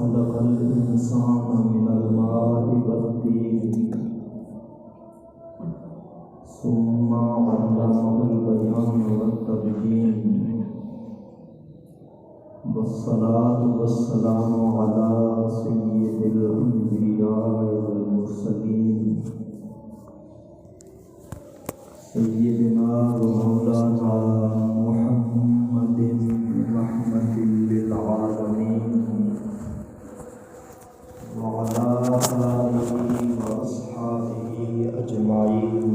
خلق الإنسان من الماء والطين ثم علمه البيان والتبيين والصلاة والسلام على سيد الأنبياء والمرسلين سيدنا ومولانا محمد رحمة للعالمين وعلى آله وأصحابه أجمعين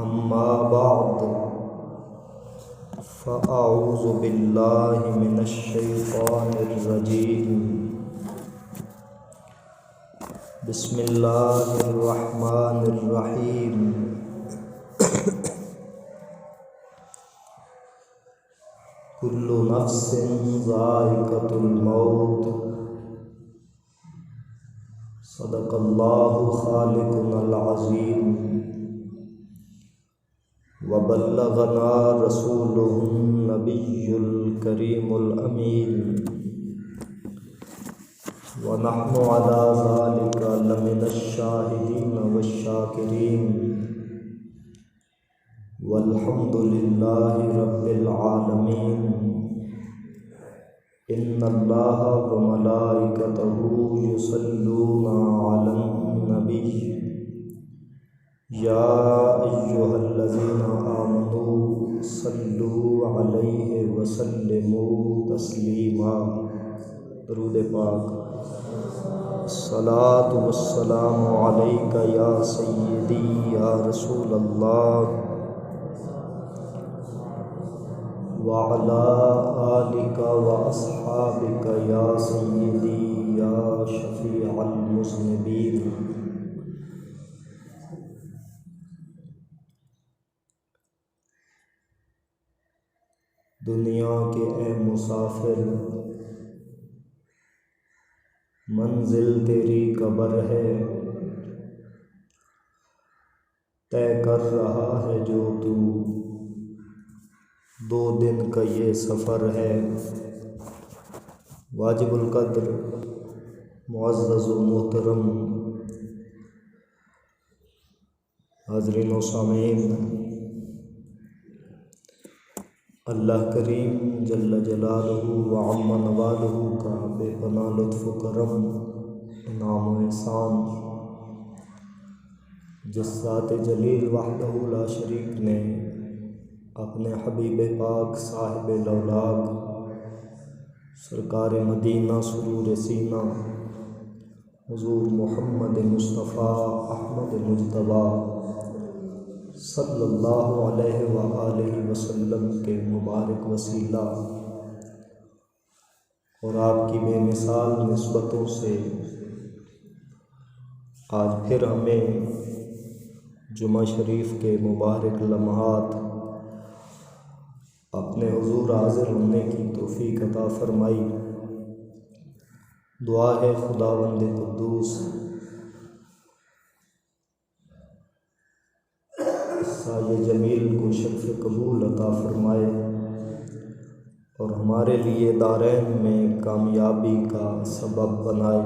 أما بعد فأعوذ بالله من الشيطان الرجيم بسم الله الرحمن الرحيم كل نفس ذائقة الموت صدق الله خالقنا العظيم وبلغنا رسوله النبي الكريم الأمين ونحن على ذلك لمن الشاهدين والشاكرين والحمد لله رب العالمين إن الله وملائكته يصلون على النبي يا أيها الذين آمنوا صلوا عليه وسلموا تسليما درود پاک الصلاة والسلام عليك يا سيدي يا رسول الله وعلى آلك وأصحابك يا سيدي يا شفيع المذنبين دنیا کے اے مسافر منزل تیری قبر ہے، طے کر رہا ہے جو تو 2 دن کا یہ سفر ہے۔ واجب القدر معزز و محترم حاضرین و سامعین، اللہ کریم جل جلالہ و عم نوالہ کا بے پناہ لطف و کرم، انعام و احسان، جس ذات جلیل وحدہ لا شریک نے اپنے حبیب پاک صاحب لولاک سرکار مدینہ سرور سینہ حضور محمد مصطفیٰ احمد مجتبیٰ صلی اللہ علیہ وآلہ وسلم کے مبارک وسیلہ اور آپ کی بے مثال نسبتوں سے آج پھر ہمیں جمعہ شریف کے مبارک لمحات اپنے حضور حاضر ہونے کی توفیق عطا فرمائی۔ دعا ہے خداوند قدوس سایہ جمیل کو شرف قبول عطا فرمائے اور ہمارے لیے دارین میں کامیابی کا سبب بنائے۔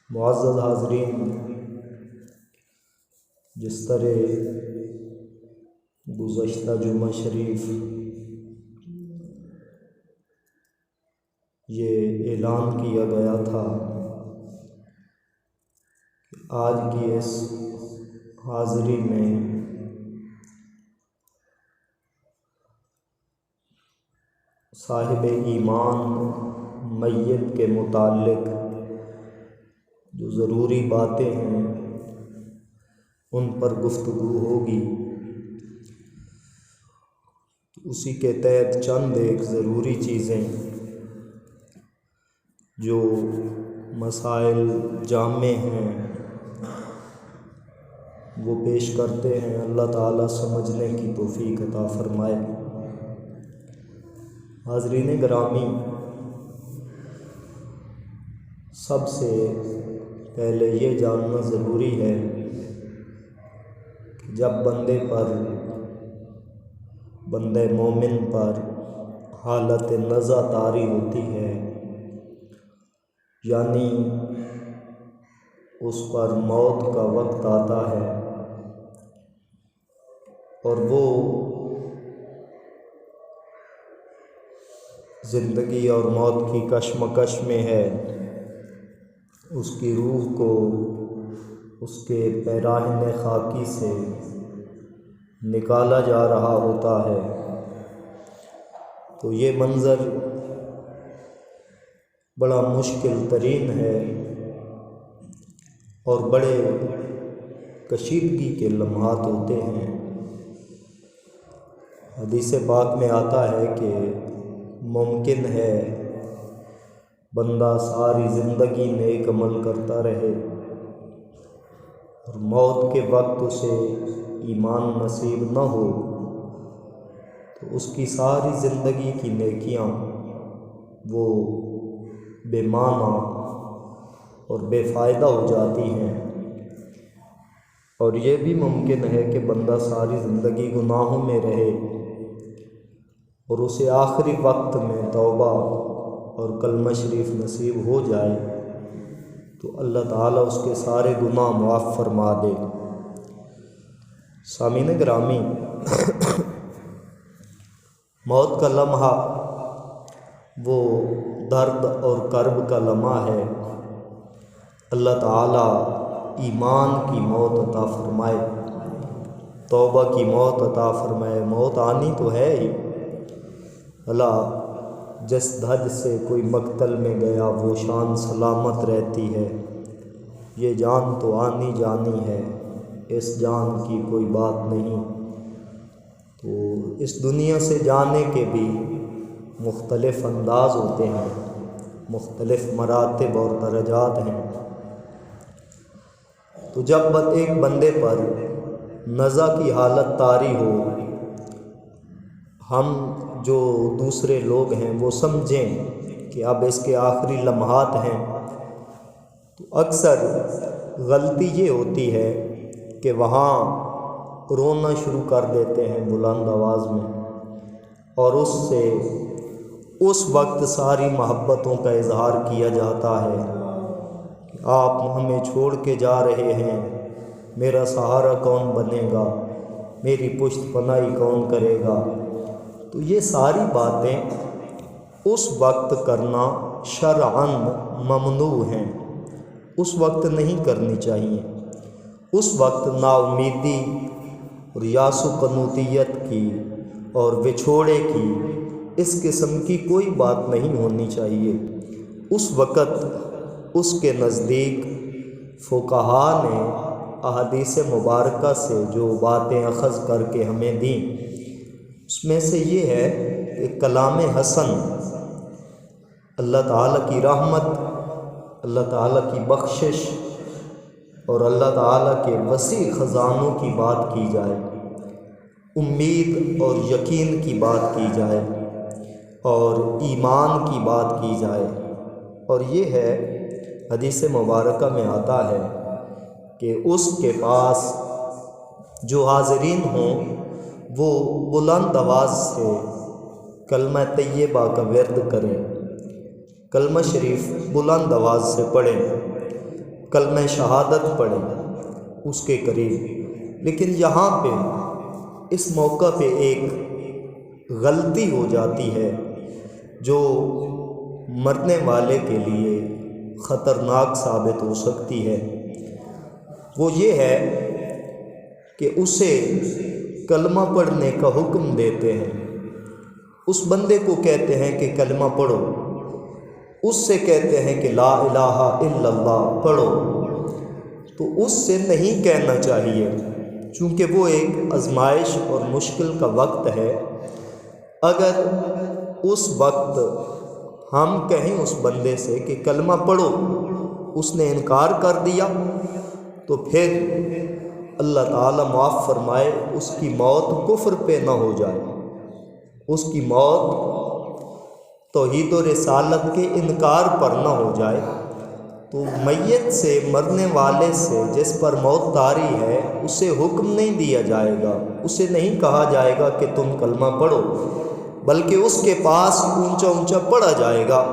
معزز حاضرین، جس طرح گزشتہ جمعہ شریف یہ اعلان کیا گیا تھا کہ آج کی اس حاضری میں صاحب ایمان میت کے متعلق جو ضروری باتیں ہیں ان پر گفتگو ہوگی، اسی کے تحت چند ایک ضروری چیزیں جو مسائل جامع ہیں وہ پیش کرتے ہیں۔ اللہ تعالیٰ سمجھنے کی توفیق عطا فرمائے۔ حاضرین گرامی، سب سے پہلے یہ جاننا ضروری ہے کہ جب بندے مومن پر حالت نزع طاری ہوتی ہے، یعنی اس پر موت کا وقت آتا ہے اور وہ زندگی اور موت کی کشمکش میں ہے، اس کی روح کو اس کے پیراہن خاکی سے نکالا جا رہا ہوتا ہے۔ تو یہ منظر بڑا مشکل ترین ہے اور بڑے کشیدگی کے لمحات ہوتے ہیں۔ حدیث پاک میں آتا ہے کہ ممکن ہے بندہ ساری زندگی نیک عمل کرتا رہے اور موت کے وقت اسے ایمان نصیب نہ ہو، تو اس کی ساری زندگی کی نیکیاں وہ بے معنی اور بے فائدہ ہو جاتی ہیں۔ اور یہ بھی ممکن ہے کہ بندہ ساری زندگی گناہوں میں رہے اور اسے آخری وقت میں توبہ اور کلمہ شریف نصیب ہو جائے تو اللہ تعالیٰ اس کے سارے گناہ معاف فرما دے۔ سامعین گرامی، موت کا لمحہ وہ درد اور کرب کا لمحہ ہے۔ اللہ تعالیٰ ایمان کی موت عطا فرمائے، توبہ کی موت عطا فرمائے۔ موت آنی تو ہے ہی، اللہ جس دھج سے کوئی مقتل میں گیا وہ شان سلامت رہتی ہے، یہ جان تو آنی جانی ہے، اس جان کی کوئی بات نہیں۔ تو اس دنیا سے جانے کے بھی مختلف انداز ہوتے ہیں، مختلف مراتب اور درجات ہیں۔ تو جب ایک بندے پر نزع کی حالت طاری ہو، ہم جو دوسرے لوگ ہیں وہ سمجھیں کہ اب اس کے آخری لمحات ہیں، تو اکثر غلطی یہ ہوتی ہے کہ وہاں رونا شروع کر دیتے ہیں بلند آواز میں، اور اس سے اس وقت ساری محبتوں کا اظہار کیا جاتا ہے کہ آپ ہمیں چھوڑ کے جا رہے ہیں، میرا سہارا کون بنے گا، میری پشت پناہی کون کرے گا۔ تو یہ ساری باتیں اس وقت کرنا شرعاً ممنوع ہیں، اس وقت نہیں کرنی چاہیے۔ اس وقت نا امیدی اور یاس و قنوطیت کی اور وچھوڑے کی اس قسم کی کوئی بات نہیں ہونی چاہیے۔ اس وقت اس کے نزدیک فقہاء نے احادیث مبارکہ سے جو باتیں اخذ کر کے ہمیں دیں، اس میں سے یہ ہے کہ کلام حسن، اللہ تعالیٰ کی رحمت، اللہ تعالیٰ کی بخشش اور اللہ تعالیٰ کے وسیع خزانوں کی بات کی جائے، امید اور یقین کی بات کی جائے اور ایمان کی بات کی جائے۔ اور یہ ہے حدیث مبارکہ میں آتا ہے کہ اس کے پاس جو حاضرین ہوں وہ بلند آواز سے کلمہ طیبہ کا ورد کریں، کلمہ شریف بلند آواز سے پڑھیں، کلمہ شہادت پڑھیں اس کے قریب۔ لیکن یہاں پہ اس موقع پہ ایک غلطی ہو جاتی ہے جو مرنے والے کے لیے خطرناک ثابت ہو سکتی ہے۔ وہ یہ ہے کہ اسے کلمہ پڑھنے کا حکم دیتے ہیں، اس بندے کو کہتے ہیں کہ کلمہ پڑھو، اس سے کہتے ہیں کہ لا الہ الا اللہ پڑھو، تو اس سے نہیں کہنا چاہیے، چونکہ وہ ایک آزمائش اور مشکل کا وقت ہے۔ اگر اس وقت ہم کہیں اس بندے سے کہ کلمہ پڑھو، اس نے انکار کر دیا، تو پھر اللہ تعالیٰ معاف فرمائے اس کی موت کفر پہ نہ ہو جائے، اس کی موت توحید و رسالت کے انکار پر نہ ہو جائے۔ تو میت سے، مرنے والے سے جس پر موت طاری ہے، اسے حکم نہیں دیا جائے گا، اسے نہیں کہا جائے گا کہ تم کلمہ پڑھو، بلکہ اس کے پاس اونچا اونچا پڑھا جائے گا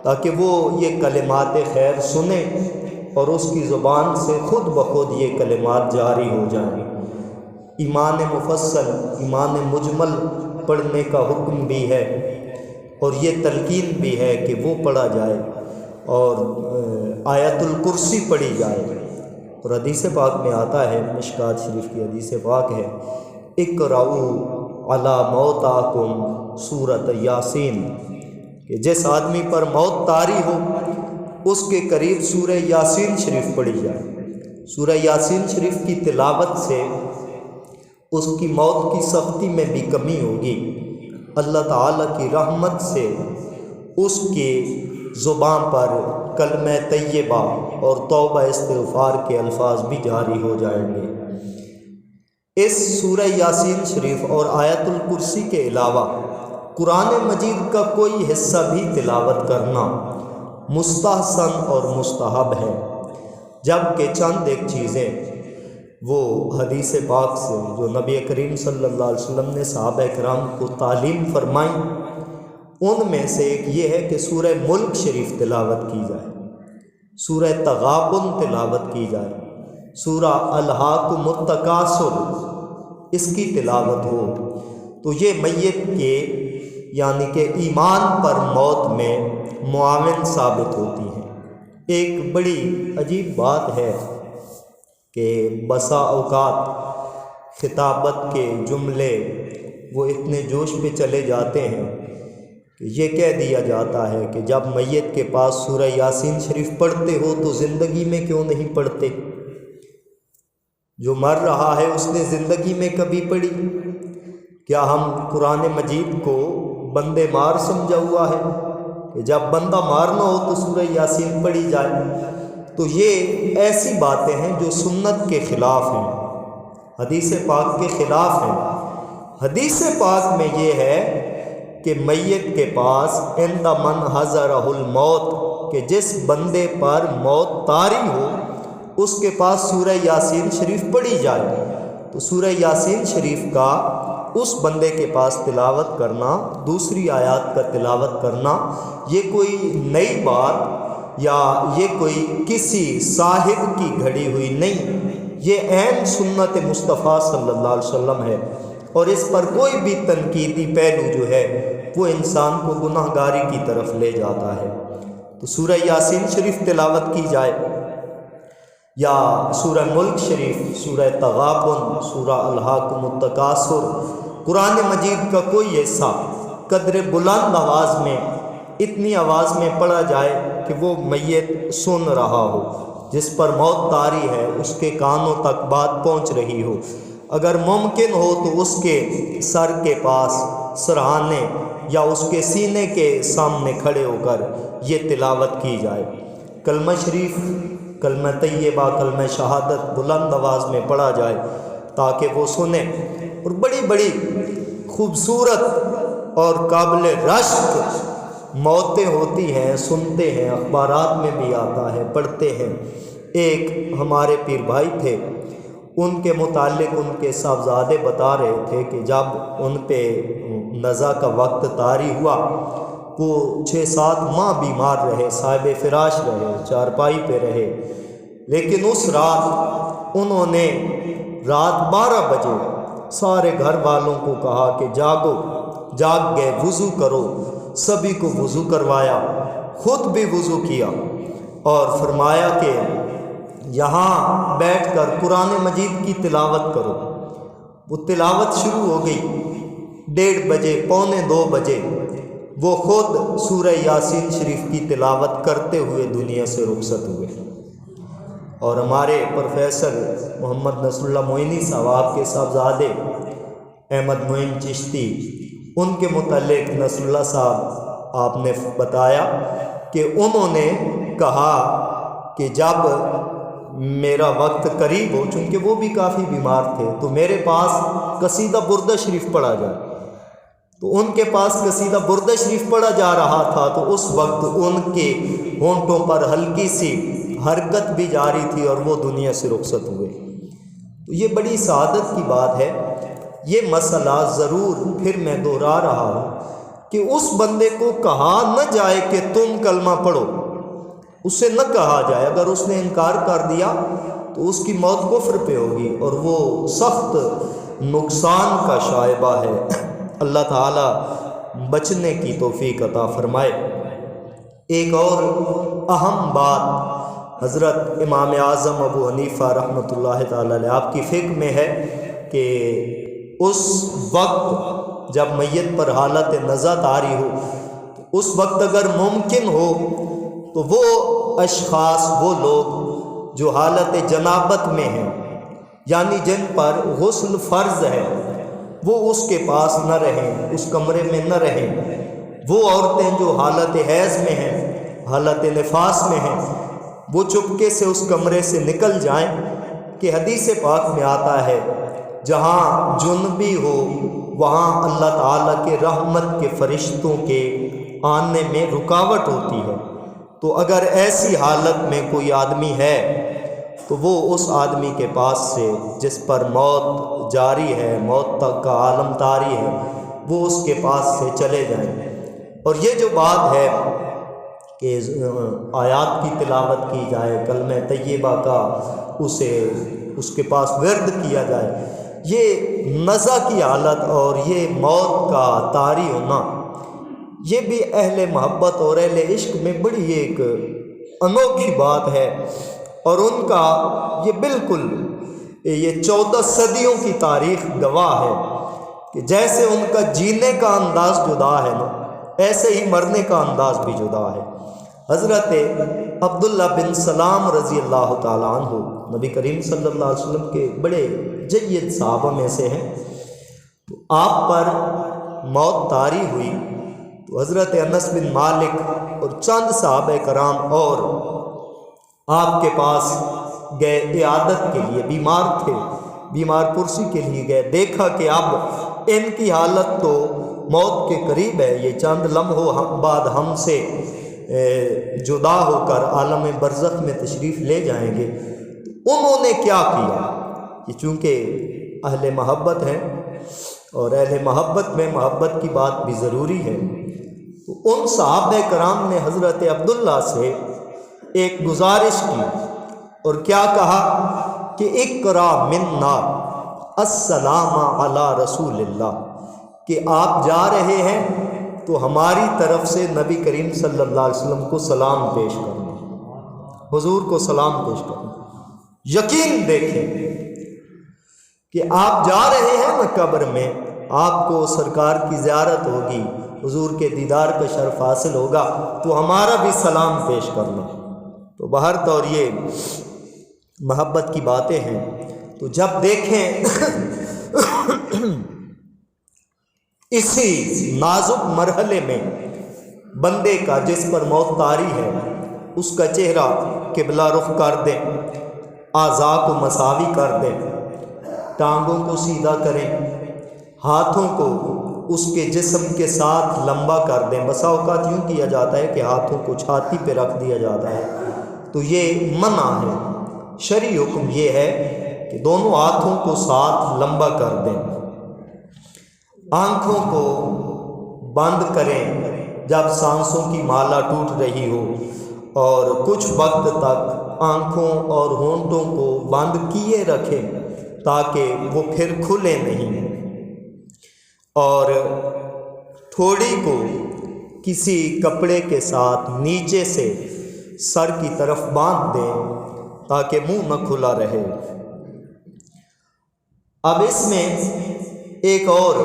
تاکہ وہ یہ کلمات خیر سنے اور اس کی زبان سے خود بخود یہ کلمات جاری ہو جائیں۔ ایمان مفصل، ایمان مجمل پڑھنے کا حکم بھی ہے اور یہ تلقین بھی ہے کہ وہ پڑھا جائے اور آیت الکرسی پڑھی جائے۔ اور حدیث پاک میں آتا ہے، مشکات شریف کی حدیث پاک ہے، اقرؤوا علی موتاکم سورۃ یاسین، کہ جس آدمی پر موت طاری ہو اس کے قریب سورہ یاسین شریف پڑھی جائے۔ سورہ یاسین شریف کی تلاوت سے اس کی موت کی سختی میں بھی کمی ہوگی، اللہ تعالیٰ کی رحمت سے اس کی زبان پر کلمہ طیبہ اور توبہ استغفار کے الفاظ بھی جاری ہو جائیں گے۔ اس سورہ یاسین شریف اور آیت الکرسی کے علاوہ قرآن مجید کا کوئی حصہ بھی تلاوت کرنا مستحسن اور مستحب ہے، جبکہ چند ایک چیزیں وہ حدیث پاک سے جو نبی کریم صلی اللہ علیہ وسلم نے صحابہ کرام کو تعلیم فرمائیں، ان میں سے ایک یہ ہے کہ سورہ ملک شریف تلاوت کی جائے، سورہ تغابن تلاوت کی جائے، سورہ الہاکم التکاثر اس کی تلاوت ہو، تو یہ میت کے یعنی کہ ایمان پر موت میں معاون ثابت ہوتی ہیں۔ ایک بڑی عجیب بات ہے کہ بسا اوقات خطابت کے جملے وہ اتنے جوش پہ چلے جاتے ہیں کہ یہ کہہ دیا جاتا ہے کہ جب میت کے پاس سورہ یاسین شریف پڑھتے ہو تو زندگی میں کیوں نہیں پڑھتے؟ جو مر رہا ہے اس نے زندگی میں کبھی پڑھی؟ کیا ہم قرآن مجید کو بندے مار سمجھا ہوا ہے کہ جب بندہ مارنا ہو تو سورہ یاسین پڑھی جائے؟ تو یہ ایسی باتیں ہیں جو سنت کے خلاف ہیں، حدیث پاک کے خلاف ہیں۔ حدیث پاک میں یہ ہے کہ میت کے پاس عند من حضرہ الموت، کہ جس بندے پر موت طاری ہو اس کے پاس سورہ یاسین شریف پڑھی جائے۔ تو سورہ یاسین شریف کا اس بندے کے پاس تلاوت کرنا، دوسری آیات کا تلاوت کرنا، یہ کوئی نئی بات یا یہ کوئی کسی صاحب کی گھڑی ہوئی نہیں، یہ عین سنت مصطفیٰ صلی اللہ علیہ وسلم ہے، اور اس پر کوئی بھی تنقیدی پہلو جو ہے وہ انسان کو گناہ گاری کی طرف لے جاتا ہے۔ تو سورہ یاسین شریف تلاوت کی جائے، یا سورہ ملک شریف، سورہ تغابن، سورہ الہاکم التکاثر، قرآن مجید کا کوئی حصہ قدر بلند آواز میں، اتنی آواز میں پڑھا جائے کہ وہ میت سن رہا ہو، جس پر موت طاری ہے اس کے کانوں تک بات پہنچ رہی ہو، اگر ممکن ہو تو اس کے سر کے پاس سرہانے یا اس کے سینے کے سامنے کھڑے ہو کر یہ تلاوت کی جائے، کلمہ شریف، کلمہ طیبہ، کلمہ شہادت بلند آواز میں پڑھا جائے تاکہ وہ سنے۔ اور بڑی بڑی خوبصورت اور قابل رشک موتیں ہوتی ہیں، سنتے ہیں، اخبارات میں بھی آتا ہے، پڑھتے ہیں۔ ایک ہمارے پیر بھائی تھے، ان کے متعلق ان کے صاحبزادے بتا رہے تھے کہ جب ان پہ نزا کا وقت طاری ہوا، وہ 6-7 ماہ بیمار رہے، صاحب فراش رہے، چارپائی پہ رہے، لیکن اس رات انہوں نے رات 12 بجے سارے گھر والوں کو کہا کہ جاگو، جاگ گئے، وضو کرو، سبھی کو وضو کروایا، خود بھی وضو کیا اور فرمایا کہ یہاں بیٹھ کر قرآن مجید کی تلاوت کرو۔ وہ تلاوت شروع ہو گئی، 1:30 بجے، 1:45 بجے وہ خود سورہ یاسین شریف کی تلاوت کرتے ہوئے دنیا سے رخصت ہوئے۔ اور ہمارے پروفیسر محمد نصر اللہ معینی صاحب، آپ کے صاحبزادے احمد معین چشتی، ان کے متعلق نصر اللہ صاحب آپ نے بتایا کہ انہوں نے کہا کہ جب میرا وقت قریب ہو، چونکہ وہ بھی کافی بیمار تھے، تو میرے پاس قصیدہ بردہ شریف پڑھا جائے۔ تو ان کے پاس قصیدہ بردہ شریف پڑھا جا رہا تھا، تو اس وقت ان کے ہونٹوں پر ہلکی سی حرکت بھی جاری تھی اور وہ دنیا سے رخصت ہوئے۔ تو یہ بڑی سعادت کی بات ہے یہ مسئلہ ضرور پھر میں دوہرا رہا ہوں کہ اس بندے کو کہا نہ جائے کہ تم کلمہ پڑھو، اسے نہ کہا جائے۔ اگر اس نے انکار کر دیا تو اس کی موت کفر پہ ہوگی اور وہ سخت نقصان کا شائبہ ہے۔ اللہ تعالیٰ بچنے کی توفیق عطا فرمائے۔ ایک اور اہم بات حضرت امام اعظم ابو حنیفہ رحمۃ اللہ تعالیٰ علیہ آپ کی فقہ میں ہے کہ اس وقت جب میت پر حالت نزع طاری ہو، تو اس وقت اگر ممکن ہو تو وہ اشخاص، وہ لوگ جو حالت جنابت میں ہیں، یعنی جن پر غسل فرض ہے، وہ اس کے پاس نہ رہیں، اس کمرے میں نہ رہیں۔ وہ عورتیں جو حالت حیض میں ہیں، حالت نفاس میں ہیں، وہ چپکے سے اس کمرے سے نکل جائیں، کہ حدیث پاک میں آتا ہے جہاں جنبی ہو وہاں اللہ تعالیٰ کے رحمت کے فرشتوں کے آنے میں رکاوٹ ہوتی ہے۔ تو اگر ایسی حالت میں کوئی آدمی ہے تو وہ اس آدمی کے پاس سے جس پر موت جاری ہے، موت تک کا عالم طاری ہے، وہ اس کے پاس سے چلے جائیں۔ اور یہ جو بات ہے کہ آیات کی تلاوت کی جائے، کلمہ طیبہ کا اس کے پاس ورد کیا جائے، یہ نزع کی حالت اور یہ موت کا طاری ہونا، یہ بھی اہل محبت اور اہل عشق میں بڑی ایک انوکھی بات ہے۔ اور ان کا یہ بالکل یہ 14 صدیوں کی تاریخ گواہ ہے کہ جیسے ان کا جینے کا انداز جدا ہے نا، ایسے ہی مرنے کا انداز بھی جدا ہے۔ حضرت عبداللہ بن سلام رضی اللہ تعالیٰ عنہ نبی کریم صلی اللہ علیہ وسلم کے بڑے جید صحابہ میں سے ہیں۔ تو آپ پر موت طاری ہوئی تو حضرت انس بن مالک اور چند صحابہ کرام اور آپ کے پاس گئے عیادت کے لیے، بیمار تھے، بیمار پرسی کے لیے گئے۔ دیکھا کہ اب ان کی حالت تو موت کے قریب ہے، یہ چند لمحوں بعد ہم سے جدا ہو کر عالم برزخ میں تشریف لے جائیں گے۔ تو انہوں نے کیا کیا؟ یہ چونکہ اہل محبت ہیں اور اہل محبت میں محبت کی بات بھی ضروری ہے، تو ان صحابہ کرام نے حضرت عبداللہ سے ایک گزارش کی اور کیا کہا کہ اقرا منا السلام علی رسول اللہ، کہ آپ جا رہے ہیں تو ہماری طرف سے نبی کریم صلی اللہ علیہ وسلم کو سلام پیش کرنا، حضور کو سلام پیش کرنا۔ یقین دیکھیں کہ آپ جا رہے ہیں نا قبر میں، آپ کو سرکار کی زیارت ہوگی، حضور کے دیدار کا شرف حاصل ہوگا، تو ہمارا بھی سلام پیش کرنا۔ تو بہر طور یہ محبت کی باتیں ہیں۔ تو جب دیکھیں اسی نازک مرحلے میں بندے کا جس پر موت طاری ہے، اس کا چہرہ قبلہ رخ کر دیں، اعضاء کو مساوی کر دیں، ٹانگوں کو سیدھا کریں، ہاتھوں کو اس کے جسم کے ساتھ لمبا کر دیں۔ بسا اوقات یوں کیا جاتا ہے کہ ہاتھوں کو چھاتی پہ رکھ دیا جاتا ہے، تو یہ منع ہے۔ شرعی حکم یہ ہے کہ دونوں ہاتھوں کو ساتھ لمبا کر دیں، آنکھوں کو بند کریں جب سانسوں کی مالا ٹوٹ رہی ہو، اور کچھ وقت تک آنکھوں اور ہونٹوں کو بند کیے رکھیں تاکہ وہ پھر کھلے نہیں، اور تھوڑی کو کسی کپڑے کے ساتھ نیچے سے سر کی طرف باندھ دیں تاکہ منہ نہ کھلا رہے۔ اب اس میں ایک اور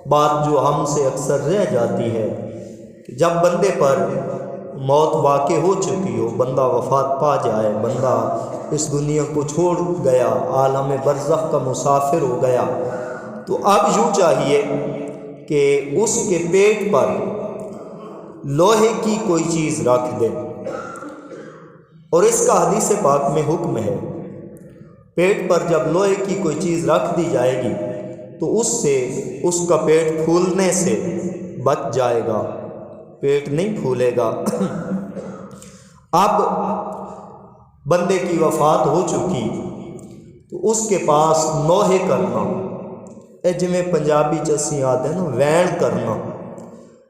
بات جو ہم سے اکثر رہ جاتی ہے کہ جب بندے پر موت واقع ہو چکی ہو، بندہ وفات پا جائے، بندہ اس دنیا کو چھوڑ گیا، عالم برزخ کا مسافر ہو گیا، تو اب یوں چاہیے کہ اس کے پیٹ پر لوہے کی کوئی چیز رکھ دیں، اور اس کا حدیث پاک میں حکم ہے۔ پیٹ پر جب لوہے کی کوئی چیز رکھ دی جائے گی تو اس سے اس کا پیٹ پھولنے سے بچ جائے گا، پیٹ نہیں پھولے گا۔ اب بندے کی وفات ہو چکی تو اس کے پاس نوحے کرنا، اے جویں پنجابی چ اسی آتے ہیں نا وین کرنا،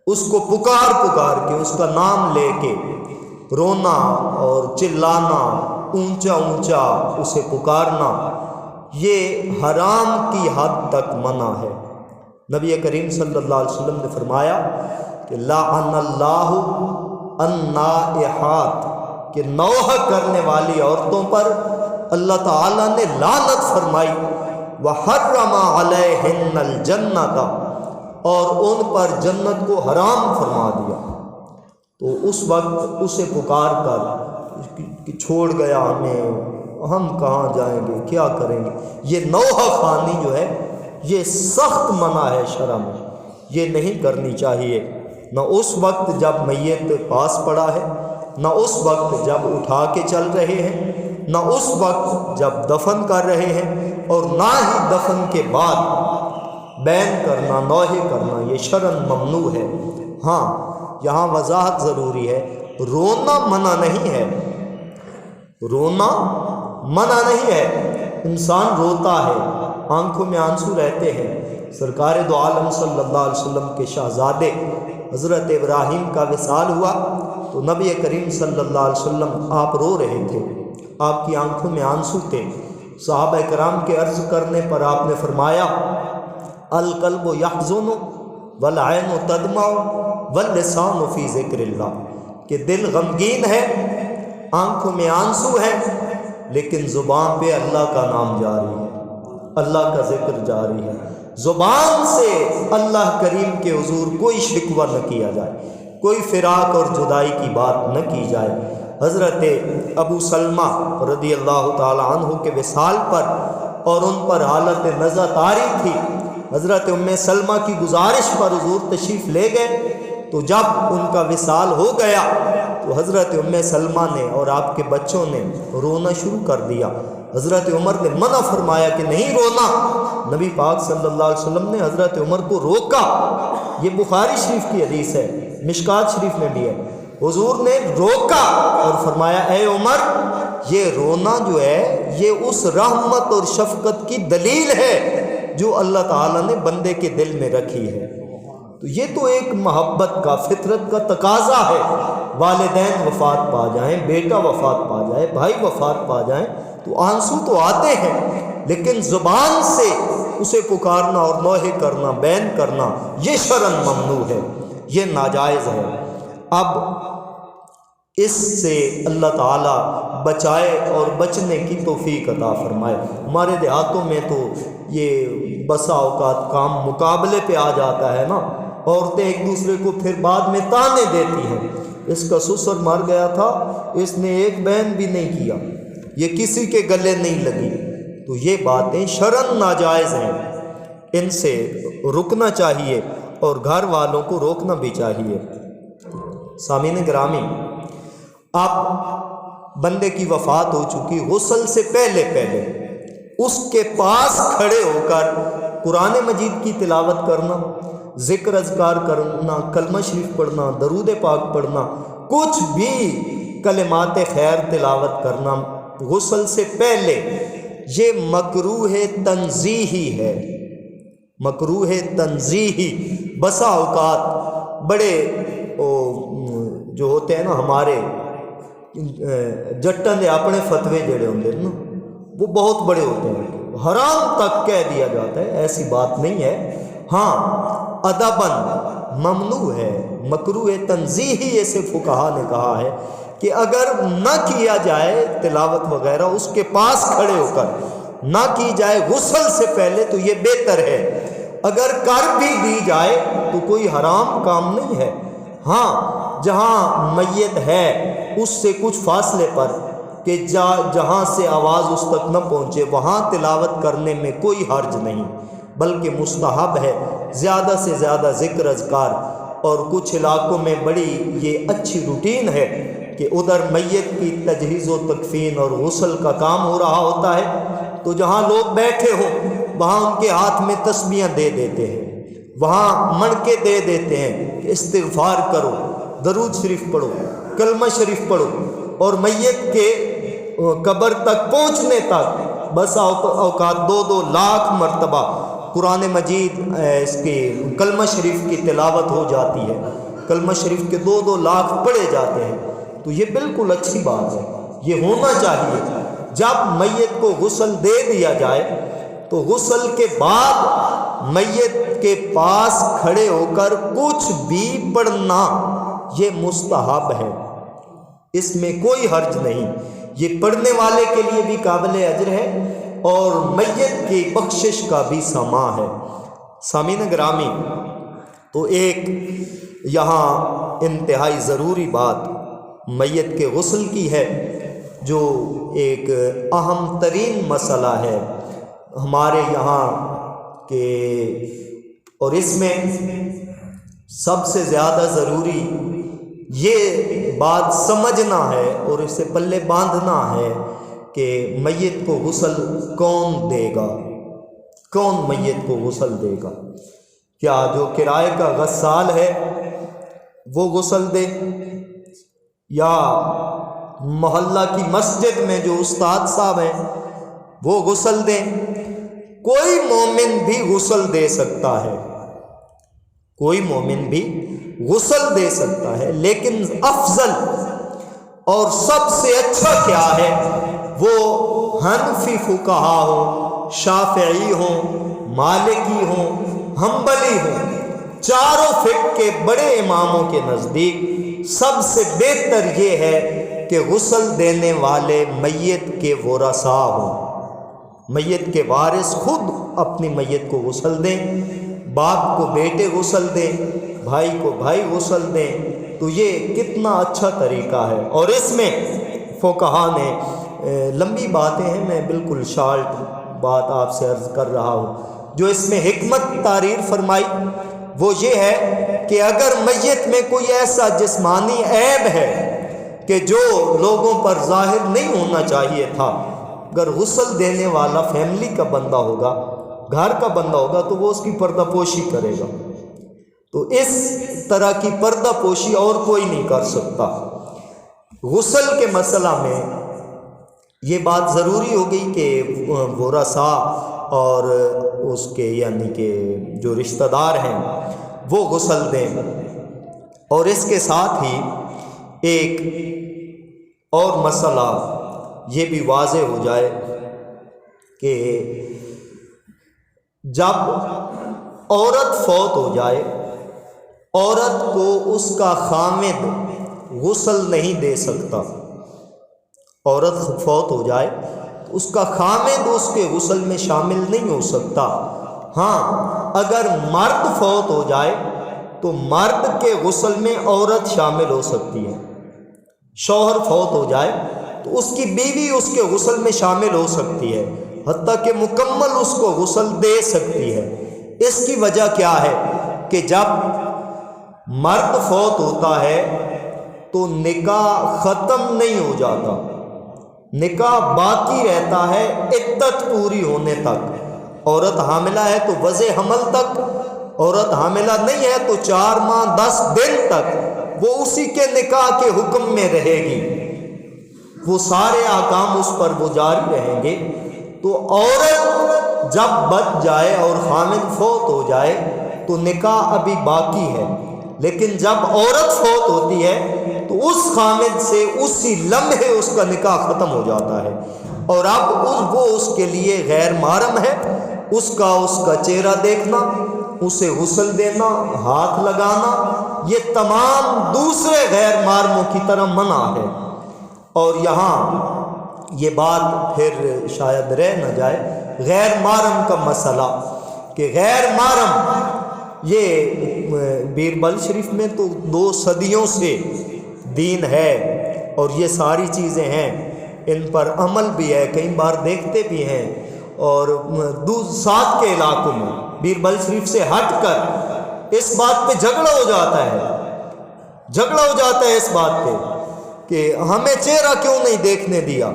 اس کو پکار پکار کے اس کا نام لے کے رونا اور چلانا، اونچا اونچا اسے پکارنا، یہ حرام کی حد تک منع ہے۔ نبی کریم صلی اللہ علیہ وسلم نے فرمایا کہ لعن اللہ النائحات، کہ نوحہ کرنے والی عورتوں پر اللہ تعالیٰ نے لعنت فرمائی، وحرم علیہن الجنۃ، اور ان پر جنت کو حرام فرما دیا۔ تو اس وقت اسے پکار کر کہ چھوڑ گیا ہمیں، ہم کہاں جائیں گے، کیا کریں گے، یہ نوحہ خوانی جو ہے یہ سخت منع ہے شرع میں، یہ نہیں کرنی چاہیے، نہ اس وقت جب میت پاس پڑا ہے، نہ اس وقت جب اٹھا کے چل رہے ہیں، نہ اس وقت جب دفن کر رہے ہیں، اور نہ ہی دفن کے بعد بین کرنا، نوحے کرنا، یہ شرعاً ممنوع ہے۔ ہاں یہاں وضاحت ضروری ہے، رونا منع نہیں ہے، رونا منع نہیں ہے، انسان روتا ہے، آنکھوں میں آنسو رہتے ہیں۔ سرکار دو عالم صلی اللہ علیہ وسلم کے شہزادے حضرت ابراہیم کا وصال ہوا تو نبی کریم صلی اللہ علیہ وسلم آپ رو رہے تھے، آپ کی آنکھوں میں آنسو تھے۔ صحابہ کرام کے عرض کرنے پر آپ نے فرمایا القلب یحزن والعین تدمع واللسان فی ذکر اللہ، کہ دل غمگین ہے، آنکھوں میں آنسو ہے، لیکن زبان پہ اللہ کا نام جاری ہے، اللہ کا ذکر جاری ہے۔ زبان سے اللہ کریم کے حضور کوئی شکوہ نہ کیا جائے، کوئی فراق اور جدائی کی بات نہ کی جائے۔ حضرت ابو سلمہ رضی اللہ تعالی عنہ کے وصال پر اور ان پر حالت نزع طاری تھی، حضرت ام سلمہ کی گزارش پر حضور تشریف لے گئے، تو جب ان کا وصال ہو گیا تو حضرت ام سلمہ نے اور آپ کے بچوں نے رونا شروع کر دیا۔ حضرت عمر نے منع فرمایا کہ نہیں رونا، نبی پاک صلی اللہ علیہ وسلم نے حضرت عمر کو روکا، یہ بخاری شریف کی حدیث ہے، مشکات شریف میں بھی ہے، حضور نے روکا اور فرمایا اے عمر، یہ رونا جو ہے یہ اس رحمت اور شفقت کی دلیل ہے جو اللہ تعالیٰ نے بندے کے دل میں رکھی ہے۔ تو یہ تو ایک محبت کا، فطرت کا تقاضا ہے، والدین وفات پا جائیں، بیٹا وفات پا جائے، بھائی وفات پا جائیں تو آنسو تو آتے ہیں، لیکن زبان سے اسے پکارنا اور نوحے کرنا، بین کرنا، یہ شرعاً ممنوع ہے، یہ ناجائز ہے۔ اب اس سے اللہ تعالیٰ بچائے اور بچنے کی توفیق عطا فرمائے۔ ہمارے دیہاتوں میں تو یہ بسا اوقات کام مقابلے پہ آ جاتا ہے نا، عورتیں ایک دوسرے کو پھر بعد میں تانے دیتی ہیں، اس کا سسر مر گیا تھا، اس نے ایک بین بھی نہیں کیا، یہ کسی کے گلے نہیں لگی، تو یہ باتیں شرعاً ناجائز ہیں، ان سے رکنا چاہیے اور گھر والوں کو روکنا بھی چاہیے۔ سامعین گرامی، اب بندے کی وفات ہو چکی، غسل سے پہلے اس کے پاس کھڑے ہو کر قرآن مجید کی تلاوت کرنا، ذکر اذکار کرنا، کلمہ شریف پڑھنا، درود پاک پڑھنا، کچھ بھی کلمات خیر تلاوت کرنا غسل سے پہلے، یہ مکروہ تنزیہی ہے، مکروہ تنزیہی۔ بسا اوقات بڑے جو ہوتے ہیں نا ہمارے جٹن دے اپنے فتوے جڑے ہوتے ہیں نا، وہ بہت بڑے ہوتے ہیں، حرام تک کہہ دیا جاتا ہے، ایسی بات نہیں ہے۔ ہاں ادباً ممنوع ہے، مکروہ تنزیہی ایسے فقہا نے کہا ہے کہ اگر نہ کیا جائے تلاوت وغیرہ اس کے پاس کھڑے ہو کر نہ کی جائے غسل سے پہلے تو یہ بہتر ہے، اگر کر بھی دی جائے تو کوئی حرام کام نہیں ہے۔ ہاں جہاں میت ہے اس سے کچھ فاصلے پر کہ جہاں سے آواز اس تک نہ پہنچے وہاں تلاوت کرنے میں کوئی حرج نہیں، بلکہ مستحب ہے زیادہ سے زیادہ ذکر اذکار، اور کچھ علاقوں میں بڑی یہ اچھی روٹین ہے کہ ادھر میت کی تجہیز و تکفین اور غسل کا کام ہو رہا ہوتا ہے، تو جہاں لوگ بیٹھے ہوں وہاں ان کے ہاتھ میں تسبیحاں دے دیتے ہیں، وہاں مڑکے دے دیتے ہیں کہ استغفار کرو، درود شریف پڑھو، کلمہ شریف پڑھو، اور میت کے قبر تک پہنچنے تک بس اوقات 2 لاکھ مرتبہ قرآن مجید اس کی کلمہ شریف کی تلاوت ہو جاتی ہے، کلمہ شریف کے 2 لاکھ پڑھے جاتے ہیں، تو یہ بالکل اچھی بات ہے، یہ ہونا چاہیے۔ جب میت کو غسل دے دیا جائے تو غسل کے بعد میت کے پاس کھڑے ہو کر کچھ بھی پڑھنا یہ مستحب ہے، اس میں کوئی حرج نہیں، یہ پڑھنے والے کے لیے بھی قابل اجر ہے اور میت کی بخشش کا بھی سما ہے۔ سامعین گرامی، تو ایک یہاں انتہائی ضروری بات میت کے غسل کی ہے، جو ایک اہم ترین مسئلہ ہے ہمارے یہاں کے، اور اس میں سب سے زیادہ ضروری یہ بات سمجھنا ہے اور اسے پلے باندھنا ہے کہ میت کو غسل کون دے گا، کون میت کو غسل دے گا؟ کیا جو کرائے کا غسال ہے وہ غسل دے، یا محلہ کی مسجد میں جو استاد صاحب ہیں وہ غسل دیں؟ کوئی مومن بھی غسل دے سکتا ہے، کوئی مومن بھی غسل دے سکتا ہے، لیکن افضل اور سب سے اچھا کیا ہے؟ وہ حنفی فقہا ہوں، شافعی ہوں، مالکی ہوں، حنبلی ہوں، چاروں فقہ کے بڑے اماموں کے نزدیک سب سے بہتر یہ ہے کہ غسل دینے والے میت کے ورثاء ہوں، میت کے وارث خود اپنی میت کو غسل دیں، باپ کو بیٹے غسل دیں، بھائی کو بھائی غسل دیں، تو یہ کتنا اچھا طریقہ ہے۔ اور اس میں فقہا نے لمبی باتیں ہیں، میں بالکل شارٹ بات آپ سے عرض کر رہا ہوں، جو اس میں حکمت تعریر فرمائی وہ یہ ہے کہ اگر میت میں کوئی ایسا جسمانی عیب ہے کہ جو لوگوں پر ظاہر نہیں ہونا چاہیے تھا، اگر غسل دینے والا فیملی کا بندہ ہوگا، گھر کا بندہ ہوگا، تو وہ اس کی پردہ پوشی کرے گا، تو اس طرح کی پردہ پوشی اور کوئی نہیں کر سکتا۔ غسل کے مسئلہ میں یہ بات ضروری ہو گئی کہ ورثاء اور اس کے یعنی کہ جو رشتہ دار ہیں وہ غسل دیں، اور اس کے ساتھ ہی ایک اور مسئلہ یہ بھی واضح ہو جائے کہ جب عورت فوت ہو جائے، عورت کو اس کا خامد غسل نہیں دے سکتا، عورت فوت ہو جائے تو اس کا خامد اس کے غسل میں شامل نہیں ہو سکتا۔ ہاں، اگر مرد فوت ہو جائے تو مرد کے غسل میں عورت شامل ہو سکتی ہے، شوہر فوت ہو جائے تو اس کی بیوی اس کے غسل میں شامل ہو سکتی ہے، حتیٰ کہ مکمل اس کو غسل دے سکتی ہے۔ اس کی وجہ کیا ہے کہ جب مرد فوت ہوتا ہے تو نکاح ختم نہیں ہو جاتا، نکاح باقی رہتا ہے عدت پوری ہونے تک۔ عورت حاملہ ہے تو وضع حمل تک، عورت حاملہ نہیں ہے تو 4 ماہ 10 دن تک وہ اسی کے نکاح کے حکم میں رہے گی، وہ سارے احکام اس پر وہ جاری رہیں گے۔ تو عورت جب بچ جائے اور حامل فوت ہو جائے تو نکاح ابھی باقی ہے، لیکن جب عورت فوت ہوتی ہے تو اس خامد سے اسی لمحے اس کا نکاح ختم ہو جاتا ہے، اور اب وہ اس کے لیے غیر محرم ہے، اس کا چہرہ دیکھنا، اسے غسل دینا، ہاتھ لگانا، یہ تمام دوسرے غیر محرموں کی طرح منع ہے۔ اور یہاں یہ بات پھر شاید رہ نہ جائے، غیر محرم کا مسئلہ کہ غیر محرم یہ بیربل شریف میں تو 2 صدیوں سے دین ہے اور یہ ساری چیزیں ہیں، ان پر عمل بھی ہے، کئی بار دیکھتے بھی ہیں، اور ساتھ کے علاقوں میں بیربل شریف سے ہٹ کر اس بات پہ جھگڑا ہو جاتا ہے اس بات پہ کہ ہمیں چہرہ کیوں نہیں دیکھنے دیا،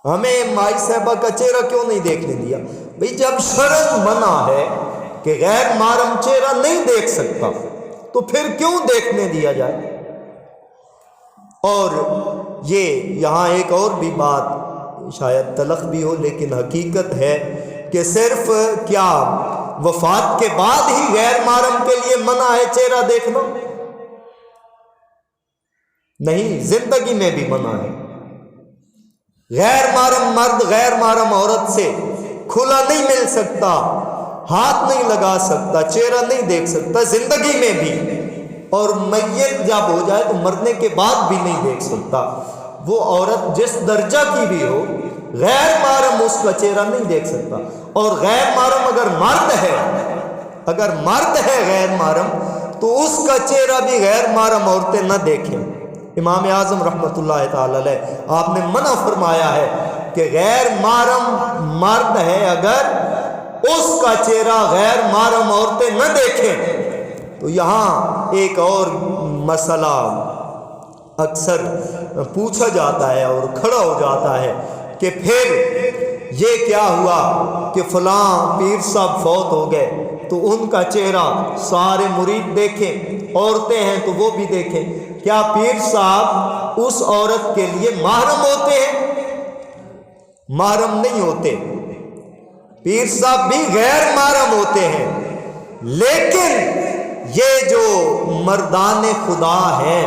ہمیں مائی صاحبہ کا چہرہ کیوں نہیں دیکھنے دیا۔ بھئی جب شرع منع ہے کہ غیر محرم چہرہ نہیں دیکھ سکتا تو پھر کیوں دیکھنے دیا جائے؟ اور یہ یہاں ایک اور بھی بات شاید تلخ بھی ہو لیکن حقیقت ہے کہ صرف کیا وفات کے بعد ہی غیر محرم کے لیے منع ہے چہرہ دیکھنا؟ نہیں، زندگی میں بھی منع ہے۔ غیر محرم مرد غیر محرم عورت سے کھلا نہیں مل سکتا، ہاتھ نہیں لگا سکتا، چہرہ نہیں دیکھ سکتا زندگی میں بھی، اور میت جب ہو جائے تو مرنے کے بعد بھی نہیں دیکھ سکتا۔ وہ عورت جس درجہ کی بھی ہو، غیر محرم اس کا چہرہ نہیں دیکھ سکتا۔ اور غیر محرم اگر مرد ہے غیر محرم، تو اس کا چہرہ بھی غیر محرم عورتیں نہ دیکھیں۔ امام اعظم رحمۃ اللہ تعالی علیہ آپ نے منع فرمایا ہے کہ غیر محرم مرد ہے اگر اس کا چہرہ غیر محرم عورتیں نہ دیکھیں۔ تو یہاں ایک اور مسئلہ اکثر پوچھا جاتا ہے اور کھڑا ہو جاتا ہے کہ پھر یہ کیا ہوا کہ فلاں پیر صاحب فوت ہو گئے تو ان کا چہرہ سارے مرید دیکھیں، عورتیں ہیں تو وہ بھی دیکھیں، کیا پیر صاحب اس عورت کے لیے محرم ہوتے ہیں؟ محرم نہیں ہوتے، پیر صاحب بھی غیر محرم ہوتے ہیں، لیکن یہ جو مردان خدا ہیں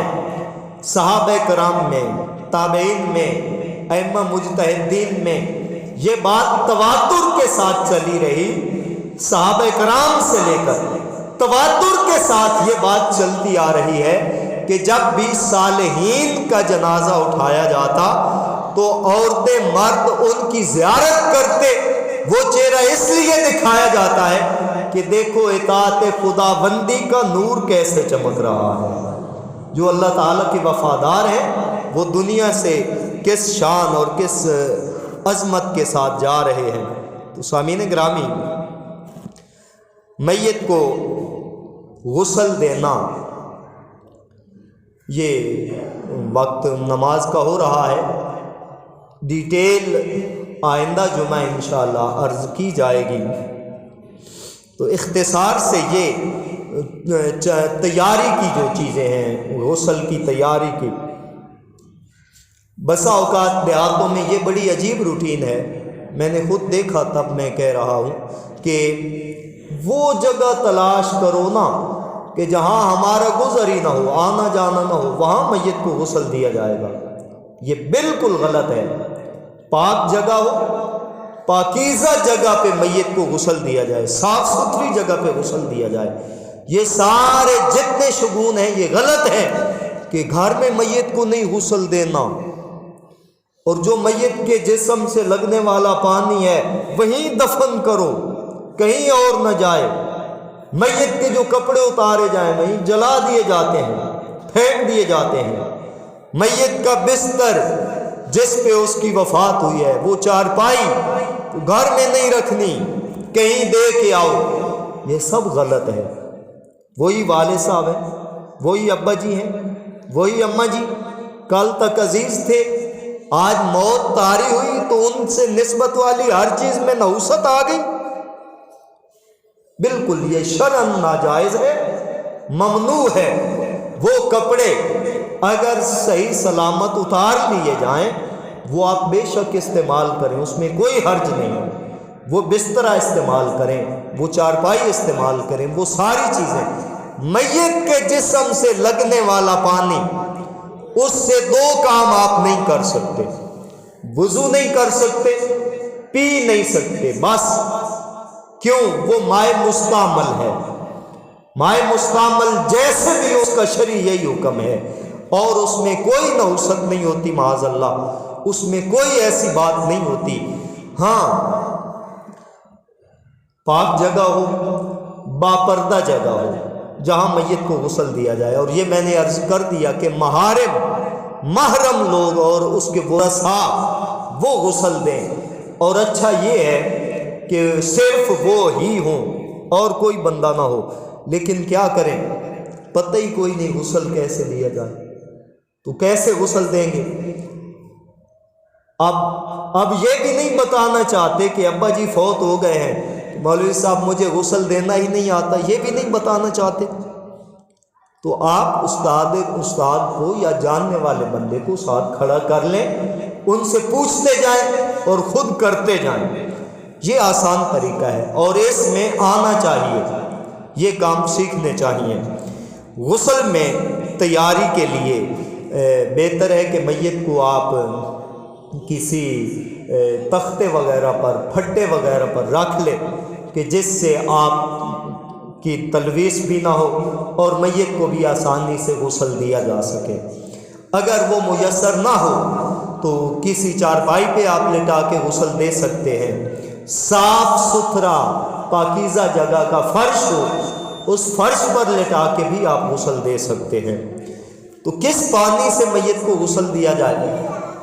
صحابہ کرام میں، تابعین میں، ائمہ مجتہدین میں، یہ بات تواتر کے ساتھ چلی رہی، صحابہ کرام سے لے کر تواتر کے ساتھ یہ بات چلتی آ رہی ہے کہ جب بھی صالحین کا جنازہ اٹھایا جاتا تو عورتیں مرد ان کی زیارت کرتے، وہ چہرہ اس لیے دکھایا جاتا ہے کہ دیکھو اطاعت خدا بندی کا نور کیسے چمک رہا ہے، جو اللہ تعالیٰ کے وفادار ہیں وہ دنیا سے کس شان اور کس عظمت کے ساتھ جا رہے ہیں۔ تو سامعین گرامی، میت کو غسل دینا، یہ وقت نماز کا ہو رہا ہے، ڈیٹیل آئندہ جمعہ انشاءاللہ عرض کی جائے گی۔ تو اختصار سے یہ تیاری کی جو چیزیں ہیں غسل کی تیاری کی، بسا اوقات دیہاتوں میں یہ بڑی عجیب روٹین ہے، میں نے خود دیکھا تب میں کہہ رہا ہوں کہ وہ جگہ تلاش کرو نا کہ جہاں ہمارا گزر ہی نہ ہو، آنا جانا نہ ہو، وہاں میت کو غسل دیا جائے گا۔ یہ بالکل غلط ہے۔ پاک جگہ ہو، پاکیزہ جگہ پہ میت کو غسل دیا جائے، صاف ستھری جگہ پہ غسل دیا جائے۔ یہ سارے جتنے شگون ہیں یہ غلط ہے کہ گھر میں میت کو نہیں غسل دینا، اور جو میت کے جسم سے لگنے والا پانی ہے وہیں دفن کرو، کہیں اور نہ جائے۔ میت کے جو کپڑے اتارے جائیں وہیں جلا دیے جاتے ہیں، پھینک دیے جاتے ہیں۔ میت کا بستر جس پہ اس کی وفات ہوئی ہے، وہ چارپائی گھر میں نہیں رکھنی، کہیں دے کے آؤ، یہ سب غلط ہے۔ وہی والد صاحب ہیں، وہی ابا جی ہیں، وہی اماں جی کل تک عزیز تھے، آج موت طاری ہوئی تو ان سے نسبت والی ہر چیز میں نحوست آ گئی۔ بالکل یہ شرعاً ناجائز ہے، ممنوع ہے۔ وہ کپڑے اگر صحیح سلامت اتار لیے جائیں وہ آپ بے شک استعمال کریں، اس میں کوئی حرج نہیں۔ وہ بسترا استعمال کریں، وہ چارپائی استعمال کریں، وہ ساری چیزیں۔ میت کے جسم سے لگنے والا پانی، اس سے دو کام آپ نہیں کر سکتے، وضو نہیں کر سکتے، پی نہیں سکتے، بس۔ کیوں؟ وہ مائع مستعمل ہے۔ مائع مستعمل جیسے بھی اس کا شرعی یہی حکم ہے، اور اس میں کوئی نحوست نہیں ہوتی، معاذ اللہ، اس میں کوئی ایسی بات نہیں ہوتی۔ ہاں، پاک جگہ ہو، باپردہ جگہ ہو جہاں میت کو غسل دیا جائے، اور یہ میں نے عرض کر دیا کہ محرم لوگ اور اس کے ورثاء وہ غسل دیں، اور اچھا یہ ہے کہ صرف وہ ہی ہوں اور کوئی بندہ نہ ہو۔ لیکن کیا کریں، پتہ ہی کوئی نہیں غسل کیسے دیا جائے، تو کیسے غسل دیں گے؟ اب یہ بھی نہیں بتانا چاہتے کہ ابا جی فوت ہو گئے ہیں، مولوی صاحب مجھے غسل دینا ہی نہیں آتا، یہ بھی نہیں بتانا چاہتے، تو آپ استاد کو یا جاننے والے بندے کو ساتھ کھڑا کر لیں، ان سے پوچھتے جائیں اور خود کرتے جائیں۔ یہ آسان طریقہ ہے اور اس میں آنا چاہیے، یہ کام سیکھنے چاہیے۔ غسل میں تیاری کے لیے بہتر ہے کہ میت کو آپ کسی تختے وغیرہ پر، پھٹے وغیرہ پر رکھ لیں کہ جس سے آپ کی تلویث بھی نہ ہو اور میت کو بھی آسانی سے غسل دیا جا سکے۔ اگر وہ میسر نہ ہو تو کسی چارپائی پہ آپ لٹا کے غسل دے سکتے ہیں۔ صاف ستھرا پاکیزہ جگہ کا فرش ہو، اس فرش پر لٹا کے بھی آپ غسل دے سکتے ہیں۔ تو کس پانی سے میت کو غسل دیا جائے؟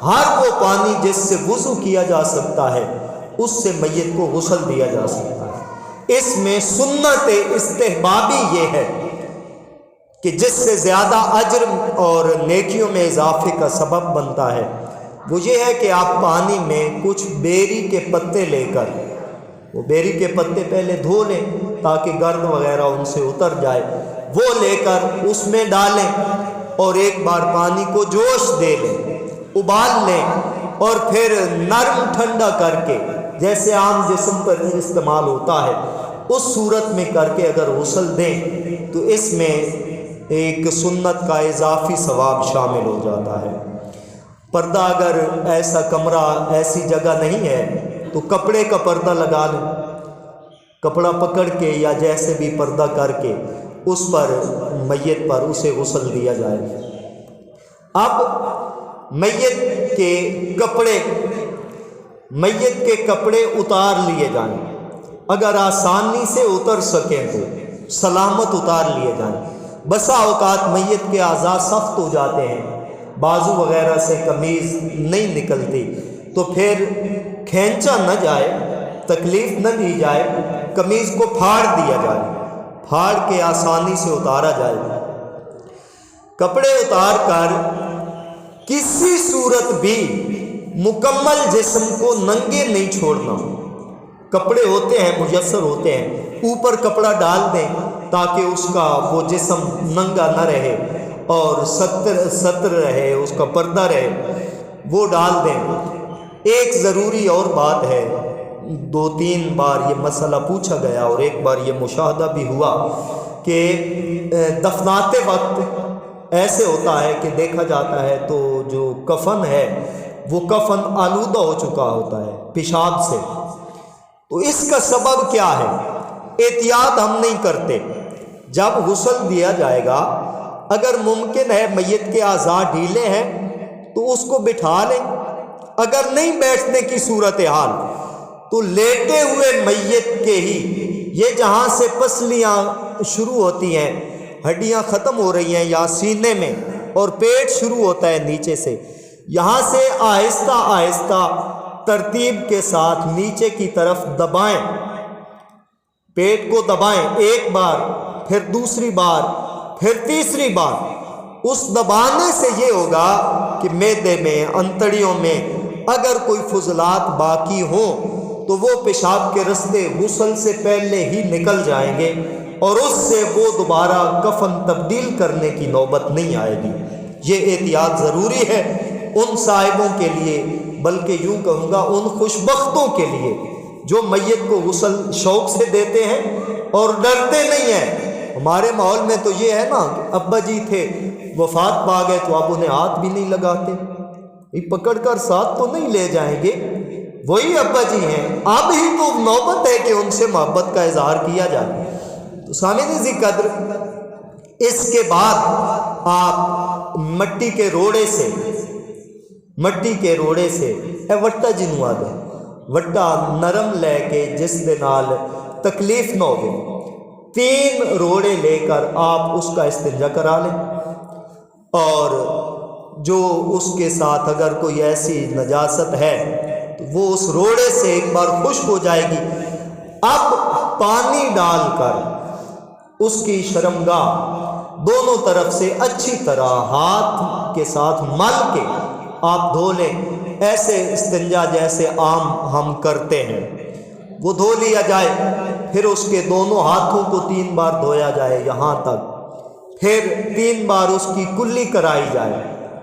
ہر وہ پانی جس سے وضو کیا جا سکتا ہے اس سے میت کو غسل دیا جا سکتا ہے۔ اس میں سنت استحبابی یہ ہے کہ جس سے زیادہ اجر اور نیکیوں میں اضافے کا سبب بنتا ہے، وہ یہ ہے کہ آپ پانی میں کچھ بیری کے پتے لے کر، وہ بیری کے پتے پہلے دھو لیں تاکہ گرد وغیرہ ان سے اتر جائے، وہ لے کر اس میں ڈالیں اور ایک بار پانی کو جوش دے لیں، ابال لیں اور پھر نرم ٹھنڈا کر کے، جیسے عام جسم پر استعمال ہوتا ہے اس صورت میں کر کے اگر غسل دیں تو اس میں ایک سنت کا اضافی ثواب شامل ہو جاتا ہے۔ پردہ اگر ایسا کمرہ، ایسی جگہ نہیں ہے تو کپڑے کا پردہ لگا لیں، کپڑا پکڑ کے یا جیسے بھی پردہ کر کے اس پر، میت پر اسے غسل دیا جائے۔ اب میت کے کپڑے اتار لیے جائیں، اگر آسانی سے اتر سکیں تو سلامت اتار لیے جائیں۔ بسا اوقات میت کے اعضاء سخت ہو جاتے ہیں، بازو وغیرہ سے قمیض نہیں نکلتی، تو پھر کھینچا نہ جائے، تکلیف نہ دی جائے، قمیض کو پھاڑ دیا جائے، پھاڑ کے آسانی سے اتارا جائے۔ کپڑے اتار کر کسی صورت بھی مکمل جسم کو ننگے نہیں چھوڑنا۔ کپڑے ہوتے ہیں، میسر ہوتے ہیں، اوپر کپڑا ڈال دیں تاکہ اس کا وہ جسم ننگا نہ رہے اور ستر رہے، اس کا پردہ رہے، وہ ڈال دیں۔ ایک ضروری اور بات ہے، 2-3 بار یہ مسئلہ پوچھا گیا اور ایک بار یہ مشاہدہ بھی ہوا کہ دفناتے وقت ایسے ہوتا ہے کہ دیکھا جاتا ہے تو جو کفن ہے وہ کفن آلودہ ہو چکا ہوتا ہے پیشاب سے، تو اس کا سبب کیا ہے؟ احتیاط ہم نہیں کرتے۔ جب غسل دیا جائے گا، اگر ممکن ہے میت کے اعضاء ڈھیلے ہیں تو اس کو بٹھا لیں، اگر نہیں بیٹھنے کی صورتحال تو لیٹے ہوئے میت کے ہی، یہ جہاں سے پسلیاں شروع ہوتی ہیں، ہڈیاں ختم ہو رہی ہیں یا سینے میں، اور پیٹ شروع ہوتا ہے نیچے سے، یہاں سے آہستہ آہستہ ترتیب کے ساتھ نیچے کی طرف دبائیں، پیٹ کو دبائیں، ایک بار، پھر دوسری بار، پھر تیسری بار۔ اس دبانے سے یہ ہوگا کہ معدے میں، انتڑیوں میں اگر کوئی فضلات باقی ہوں تو وہ پیشاب کے رستے غسل سے پہلے ہی نکل جائیں گے اور اس سے وہ دوبارہ کفن تبدیل کرنے کی نوبت نہیں آئے گی۔ یہ احتیاط ضروری ہے ان صاحبوں کے لیے، بلکہ یوں کہوں گا ان خوشبختوں کے لیے جو میت کو غسل شوق سے دیتے ہیں اور ڈرتے نہیں ہیں۔ ہمارے ماحول میں تو یہ ہے نا کہ ابا جی تھے، وفات پا گئے تو اب انہیں ہاتھ بھی نہیں لگاتے، پکڑ کر ساتھ تو نہیں لے جائیں گے، وہی ابا جی ہیں، اب ہی تو نوبت ہے کہ ان سے محبت کا اظہار کیا جائے۔ تو سامعین ذی قدر، اس کے بعد آپ مٹی کے روڑے سے وٹا جنوں آدھے وٹا نرم لے کے جس دے نال تکلیف نہ ہو، 3 روڑے لے کر آپ اس کا استنجا کرا لیں، اور جو اس کے ساتھ اگر کوئی ایسی نجاست ہے تو وہ اس روڑے سے ایک بار خشک ہو جائے گی۔ اب پانی ڈال کر اس کی شرمگاہ دونوں طرف سے اچھی طرح ہاتھ کے ساتھ مل کے آپ دھو لیں، ایسے استنجا جیسے عام ہم کرتے ہیں وہ دھو لیا جائے، پھر اس کے دونوں ہاتھوں کو 3 بار دھویا جائے یہاں تک، پھر 3 بار اس کی کلی کرائی جائے۔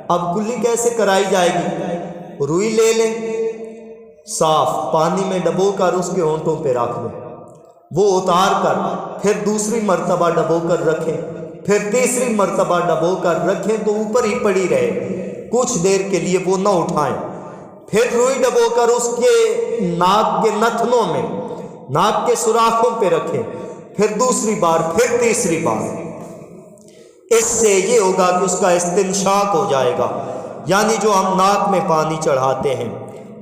اب کلی کیسے کرائی جائے گی؟ روئی لے لیں، صاف پانی میں ڈبو کر اس کے ہونٹوں پہ رکھ دیں، وہ اتار کر پھر دوسری مرتبہ ڈبو کر رکھیں، پھر تیسری مرتبہ ڈبو کر رکھیں تو اوپر ہی پڑی رہے، کچھ دیر کے لیے وہ نہ اٹھائیں، پھر روئی ڈبو کر اس کے ناک کے نتنوں میں، ناک کے سوراخوں پہ رکھیں، پھر دوسری بار، پھر تیسری بار۔ اس سے یہ ہوگا کہ اس کا استنشاق ہو جائے گا، یعنی جو ہم ناک میں پانی چڑھاتے ہیں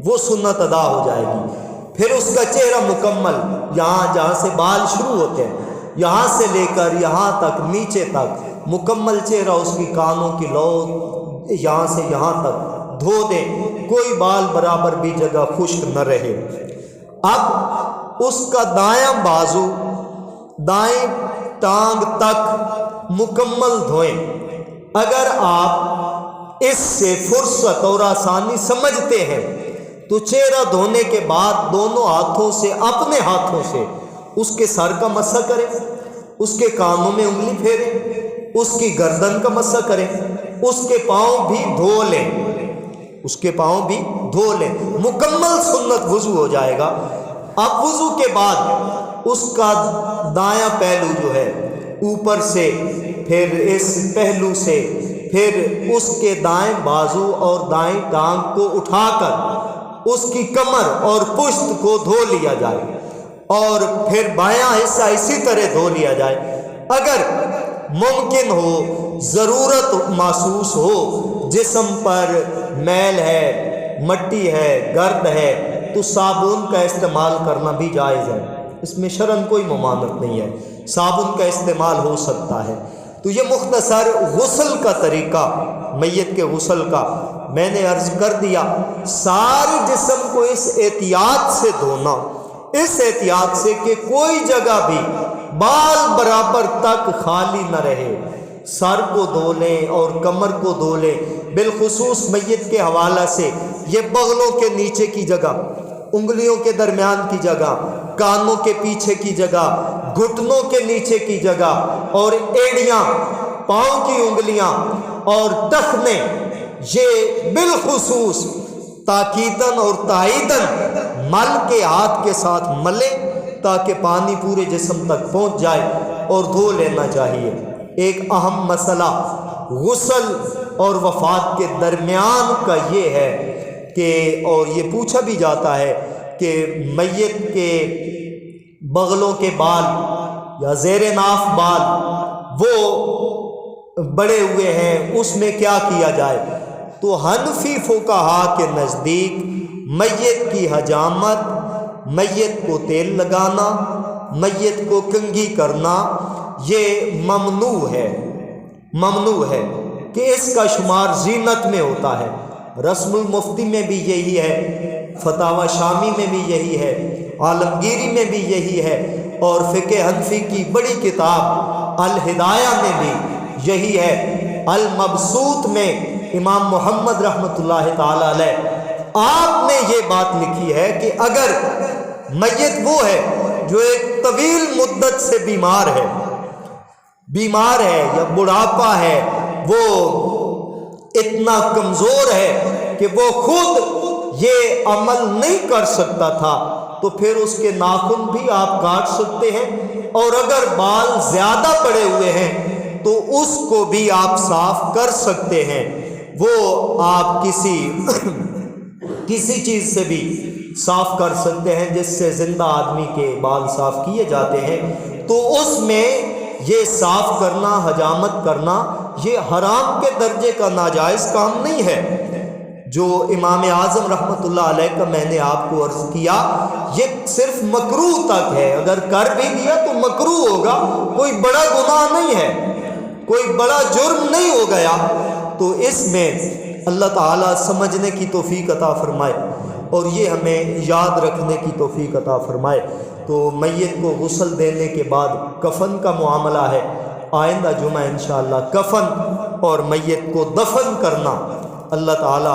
وہ سنت ادا ہو جائے گی۔ پھر اس کا چہرہ مکمل، یہاں جہاں سے بال شروع ہوتے ہیں یہاں سے لے کر یہاں تک نیچے تک مکمل چہرہ، اس کی کانوں کی لو یہاں سے یہاں تک دھو دیں، کوئی بال برابر بھی جگہ خشک نہ رہے۔ اب اس کا دایاں بازو دائیں ٹانگ تک مکمل دھوئیں۔ اگر آپ اس سے فرصت اور آسانی سمجھتے ہیں تو چہرہ دھونے کے بعد دونوں ہاتھوں سے، اپنے ہاتھوں سے اس کے سر کا مسح کریں، اس کے کانوں میں انگلی پھیریں، اس کی گردن کا مسح کریں، اس کے پاؤں بھی دھو لیں، اس کے پاؤں بھی دھو لیں، مکمل سنت وضو ہو جائے گا۔ اب وضو کے بعد اس کا دایاں پہلو جو ہے اوپر سے، پھر اس پہلو سے، پھر اس کے دائیں بازو اور دائیں ٹانگ کو اٹھا کر اس کی کمر اور پشت کو دھو لیا جائے، اور پھر بایاں حصہ اسی طرح دھو لیا جائے۔ اگر ممکن ہو، ضرورت محسوس ہو، جسم پر میل ہے، مٹی ہے، گرد ہے، تو صابن کا استعمال کرنا بھی جائز ہے، اس میں شرعاً کوئی ممانعت نہیں ہے، صابن کا استعمال ہو سکتا ہے۔ تو یہ مختصر غسل کا طریقہ، میت کے غسل کا میں نے عرض کر دیا۔ سارے جسم کو اس احتیاط سے دھونا، اس احتیاط سے کہ کوئی جگہ بھی بال برابر تک خالی نہ رہے، سر کو دھو لیں اور کمر کو دھو لیں۔ بالخصوص میت کے حوالہ سے یہ بغلوں کے نیچے کی جگہ، انگلیوں کے درمیان کی جگہ، کانوں کے پیچھے کی جگہ، گھٹنوں کے نیچے کی جگہ، اور ایڑیاں، پاؤں کی انگلیاں اور ٹخنے، یہ بالخصوص تاکیداً اور تائیداً مل کے ہاتھ کے ساتھ ملیں تاکہ پانی پورے جسم تک پہنچ جائے، اور دھو لینا چاہیے۔ ایک اہم مسئلہ غسل اور وفات کے درمیان کا یہ ہے کہ، اور یہ پوچھا بھی جاتا ہے کہ میت کے بغلوں کے بال یا زیر ناف بال وہ بڑے ہوئے ہیں، اس میں کیا کیا جائے؟ تو حنفی فقہا کے نزدیک میت کی حجامت، میت کو تیل لگانا، میت کو کنگھی کرنا، یہ ممنوع ہے کہ اس کا شمار زینت میں ہوتا ہے۔ رسم المفتی میں بھی یہی ہے، فتاوی شامی میں بھی یہی ہے، عالمگیری میں بھی یہی ہے، اور فقہ حنفی کی بڑی کتاب الہدایہ میں بھی یہی ہے۔ المبسوط میں امام محمد رحمۃ اللہ تعالی علیہ، آپ نے یہ بات لکھی ہے کہ اگر میت وہ ہے جو ایک طویل مدت سے بیمار ہے یا بڑھاپا ہے، وہ اتنا کمزور ہے کہ وہ خود یہ عمل نہیں کر سکتا تھا، تو پھر اس کے ناخن بھی آپ کاٹ سکتے ہیں، اور اگر بال زیادہ پڑے ہوئے ہیں تو اس کو بھی آپ صاف کر سکتے ہیں۔ وہ آپ کسی چیز سے بھی صاف کر سکتے ہیں جس سے زندہ آدمی کے بال صاف کیے جاتے ہیں، تو اس میں یہ صاف کرنا، حجامت کرنا، یہ حرام کے درجے کا ناجائز کام نہیں ہے۔ جو امام اعظم رحمۃ اللہ علیہ کا میں نے آپ کو عرض کیا، یہ صرف مکروہ تک ہے، اگر کر بھی دیا تو مکروہ ہوگا، کوئی بڑا گناہ نہیں ہے، کوئی بڑا جرم نہیں ہو گیا۔ تو اس میں اللہ تعالیٰ سمجھنے کی توفیق عطا فرمائے، اور یہ ہمیں یاد رکھنے کی توفیق عطا فرمائے۔ تو میت کو غسل دینے کے بعد کفن کا معاملہ ہے، آئندہ جمعہ انشاءاللہ کفن اور میت کو دفن کرنا اللہ تعالیٰ